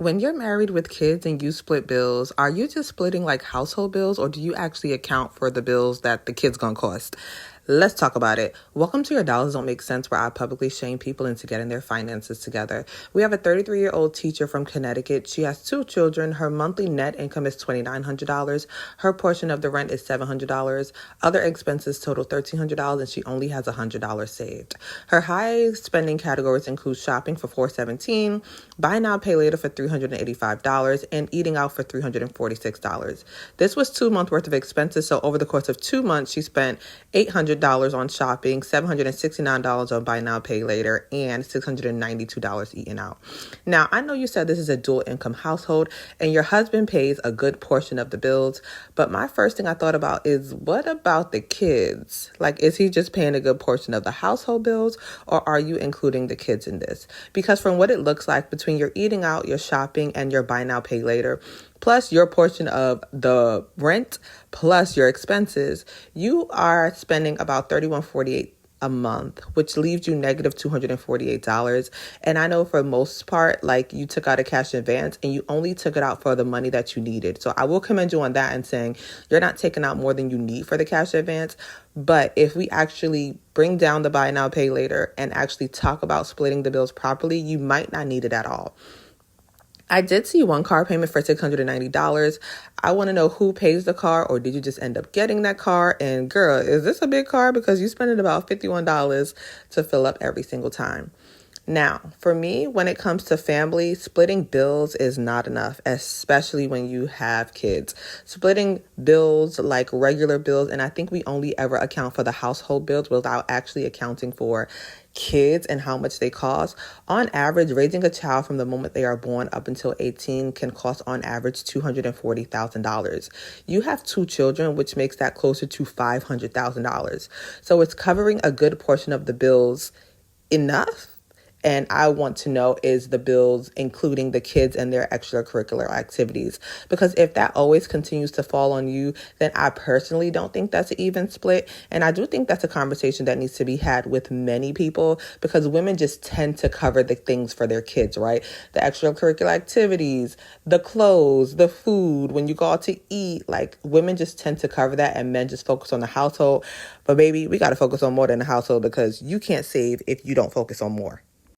When you're married with kids and you split bills, are you just splitting like household bills or do you actually account for the bills that the kids gonna cost? Let's talk about it. Welcome to Your Dollars Don't Make Sense, where I publicly shame people into getting their finances together. We have a 33-year-old teacher from Connecticut. She has 2 children. Her monthly net income is $2,900. Her portion of the rent is $700. Other expenses total $1,300, and she only has $100 saved. Her high spending categories include shopping for $417, buy now, pay later for $385, and eating out for $346. This was 2 months worth of expenses, so over the course of 2 months, she spent $800 on shopping, $769 on buy now, pay later, and $692 eating out. Now, I know you said this is a dual income household and your husband pays a good portion of the bills, but my first thing I thought about is, what about the kids? Like, is he just paying a good portion of the household bills, or are you including the kids in this? Because from what it looks like, between your eating out, your shopping, and your buy now, pay later, plus your portion of the rent, plus your expenses, you are spending about $3,148 a month, which leaves you negative $248. And I know for most part, like, you took out a cash advance and you only took it out for the money that you needed. So I will commend you on that and saying you're not taking out more than you need for the cash advance. But if we actually bring down the buy now, pay later and actually talk about splitting the bills properly, you might not need it at all. I did see one car payment for $690. I want to know who pays the car, or did you just end up getting that car? And girl, is this a big car? Because you spending about $51 to fill up every single time. Now, for me, when it comes to family, splitting bills is not enough, especially when you have kids. Splitting bills like regular bills, and I think we only ever account for the household bills without actually accounting for kids and how much they cost. On average, raising a child from the moment they are born up until 18 can cost on average $240,000. You have 2 children, which makes that closer to $500,000. So it's covering a good portion of the bills enough? And I want to know, is the bills including the kids and their extracurricular activities? Because if that always continues to fall on you, then I personally don't think that's an even split. And I do think that's a conversation that needs to be had with many people, because women just tend to cover the things for their kids, right? The extracurricular activities, the clothes, the food, when you go out to eat, like, women just tend to cover that and men just focus on the household. But baby, we got to focus on more than the household, because you can't save if you don't focus on more.